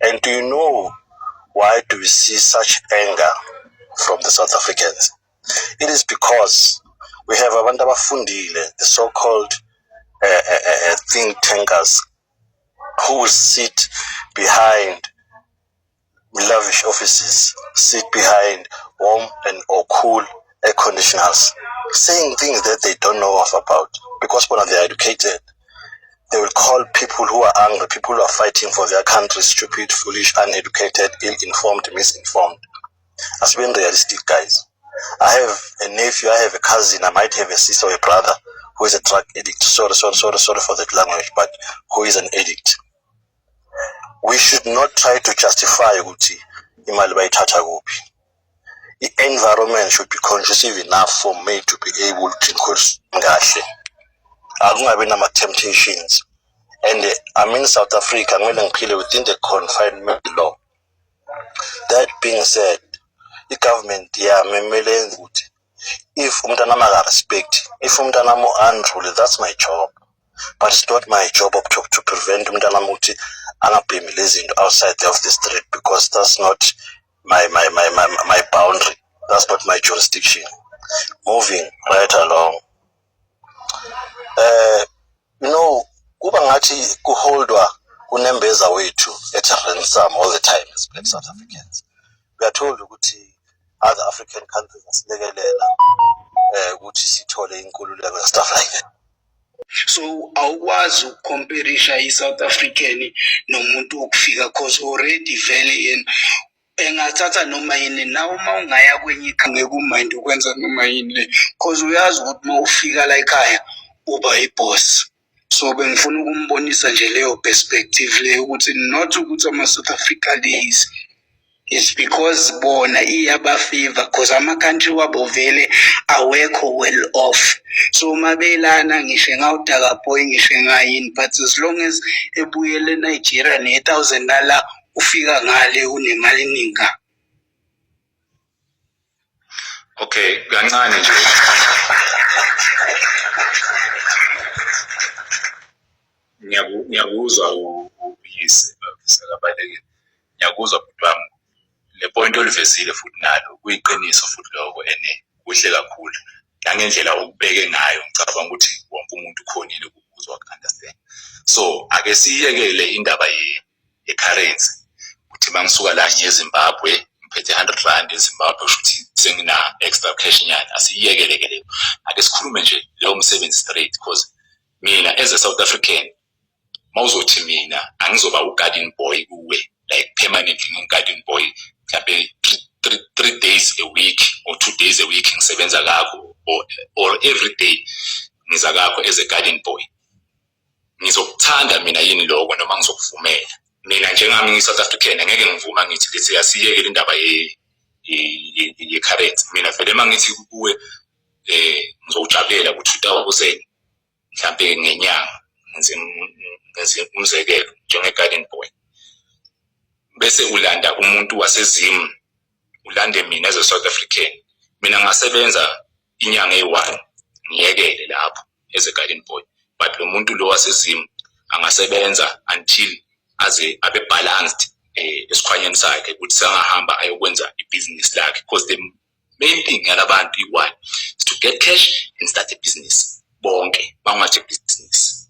And do you know why do we see such anger from the South Africans? It is because we have abantu abafundile, the so-called think tankers, who will sit behind lavish offices, sit behind warm and or cool air conditioners, saying things that they don't know about, because when they are educated, they will call people who are angry, people who are fighting for their country, stupid, foolish, uneducated, ill-informed, misinformed. As being realistic, guys. I have a nephew, I have a cousin, I might have a sister or a brother who is a drug addict. Sorry for that language, but who is an addict. We should not try to justify ukuthi imali bayithatha kuphi. The environment should be conducive enough for me to be able to increase kahle. Akungabi nama temptations. And I'm in South Africa, kumele ngiphile within the confinement law. That being said, the government memele ukuthi if umntanami aka respect, if umntanami unruly, that's my job. But it's not my job to prevent umntanami ukuthi angabhemile izinto outside of the street, because that's not my boundary. That's not my jurisdiction. Moving right along. Kuba ngathi kuholdwa kunembeza wethu at ransom all the time as black South Africans. We are told ukuthi other African countries asilekelela ukuthi sithole inkululeko and stuff like that. So awukwazi ukucomparisha i-South African nomuntu okufika, cause already vele yena engathatha noma yini nawe uma ungaya kwenye ngeke umind ukwenza noma yini le, cause uyazi ukuthi uma ufika la ekhaya uba iboss. So bengifuna ukumbonisa nje leyo perspective leyo ukuthi not ukuthi ama-South Africa days, it's because bona iyabafavor, cause ama-country wabo vele awekho well off. So mabelana ngisho ngawudaka boy ngisho ngayini, but as long as ebuyele eNigeria ne-$1,000 ufika ngale unemali eningi. Okay, kancane nje. Ngiyakuzwa uyise sakabaleke. Ngiyakuzwa futhi wami. Le point olivezile futhi nalo kuyiqiniso futhi lokho ene kuhle kakhulu. Nangendlela ukubeke ngayo ngicabanga ukuthi wonke umuntu ukhonile ukuzwa understand. So ake siyekele indaba ye-currency. Uthi mangisuka la eZimbabwe ngiphethe 100 rand eZimbabwe ushuthi sengina extra cash nyana. Asiyekele ke leyo. Ake sikhulume nje leyo umsebenzi straight, because mina as a South African mawuzothi mina angizoba ugarden boy kuwe, like permanently garden boy mhlambe 3 days a week or 2 days a week ngisebenza kakho, or every day ngiza kakho as a garden boy. Ngizokuthanda mina yini lokho noma ngizokuvumela? Mina njengami ngi-South African angeke ngivuma ngithi lithi asiyeke indaba ye-currency. Mina vele mangithi kuwe ngizojabulela ku-2000 mhlambe ngenyanga ngenze umzekelo njenge-garden boy, bese ulanda umuntu waseZim, ulande mina as a South African. Mina ngasebenza inyanga eyi-1 ngiyekele lapho as a garden boy, but lo muntu lo waseZim angasebenza until aze abe balanced esikhwanyeni sakhe ukuthi sangahamba ayokwenza ibusiness lakhe, because the main thing yalabantu is to get cash and start a business. Bonke bangathi business.